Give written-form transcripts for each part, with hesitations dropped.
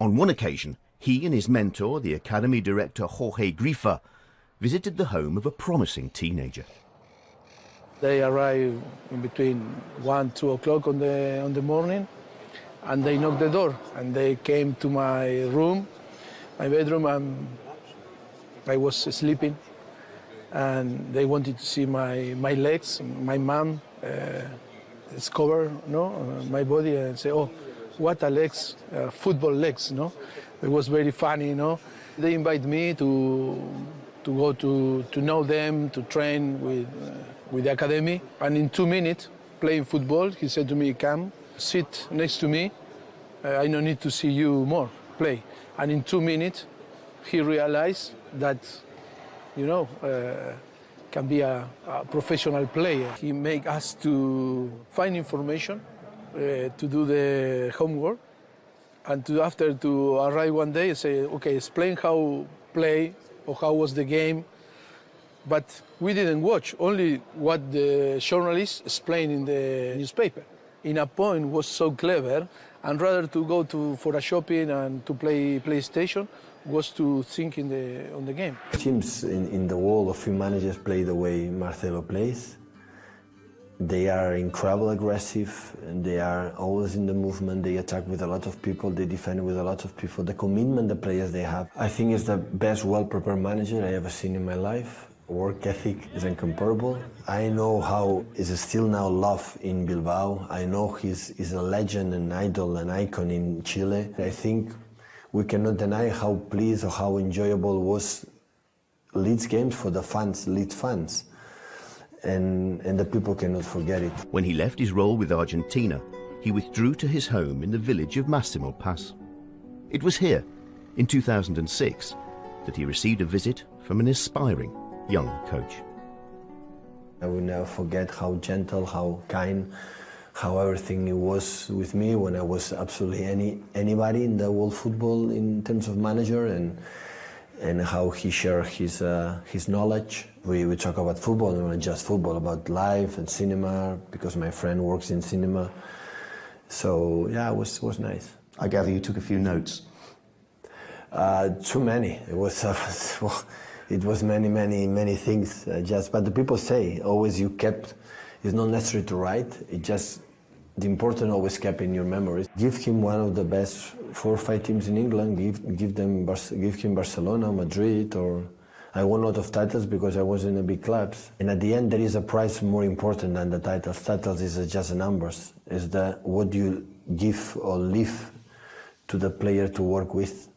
On one occasion, he and his mentor, the academy director Jorge Grifa, visited the home of a promising teenager. They arrived in between 1, 2 o'clock on the morning, and they knocked the door, and they came to my room, my bedroom, and I was sleeping, and they wanted to see my legs. My mom discovered my body and say, "Oh, what a legs, football legs!" It was very funny. They invite me to go to know them, to train with the academy, and in 2 minutes playing football, he said to me, "Come, sit next to me. I don't need to see you more play." And in 2 minutes, he realized that, can be a professional player. He make us to find information, to do the homework, and after to arrive one day and say, "Okay, explain how play or how was the game." But we didn't watch, only what the journalists explained in the newspaper. In a point was so clever, and rather to go for a shopping and to play PlayStation was to think on the game. Teams in the world, a few managers play the way Marcelo plays. They are incredibly aggressive, and they are always in the movement. They attack with a lot of people, they defend with a lot of people. The commitment the players they have, I think is the best well-prepared manager I ever seen in my life. Work ethic is incomparable. I know how is still now loved in Bilbao. I know he's a legend, an idol, an icon in Chile. I think we cannot deny how pleased or how enjoyable was Leeds games for the fans, Leeds fans. And the people cannot forget it. When he left his role with Argentina, he withdrew to his home in the village of Massimo Pass. It was here, in 2006, that he received a visit from an aspiring young coach. I will never forget how gentle, how kind, how everything it was with me when I was absolutely anybody in the world football in terms of manager, and how he shared his knowledge. We talk about football, not just football, about life and cinema, because my friend works in cinema. So yeah, it was nice. I gather you took a few notes. Too many. It was it was many things. But the people say always you kept. It's not necessary to write. It just the important always kept in your memories. Give him one of the best 4 or 5 teams in England. Give him Barcelona, Madrid, or I won a lot of titles because I was in the big clubs. And at the end, there is a prize more important than the titles. Titles is just numbers. It's what you give or leave to the player to work with.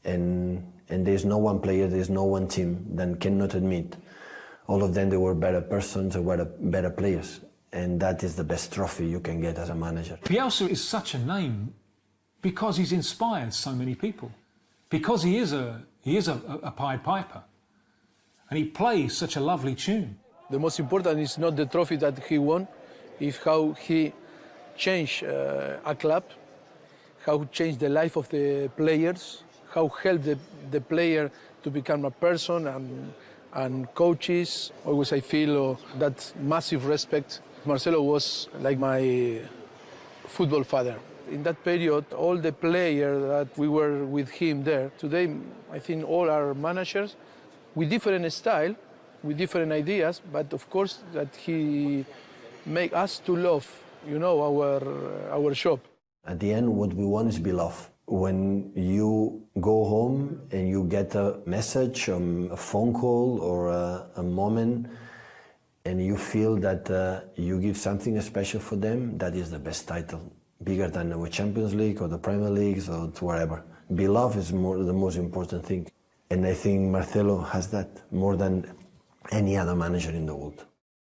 And there's no one player, there's no one team that cannot admit all of them, they were better persons, they were better players. And that is the best trophy you can get as a manager. Bielsa is such a name because he's inspired so many people. Because he is a Pied Piper. And he plays such a lovely tune. The most important is not the trophy that he won, it's how he changed a club, how changed the life of the players, how helped the player to become a person and coaches. Always I feel that massive respect. Marcelo was like my football father. In that period, all the players that we were with him there, today I think all our managers with different style, with different ideas, but of course that he make us to love, our shop. At the end, what we want is be loved. When you go home and you get a message, a phone call, or a moment, and you feel that you give something special for them, that is the best title, bigger than the Champions League or the Premier Leagues or whatever. Beloved is the most important thing. And I think Marcelo has that more than any other manager in the world.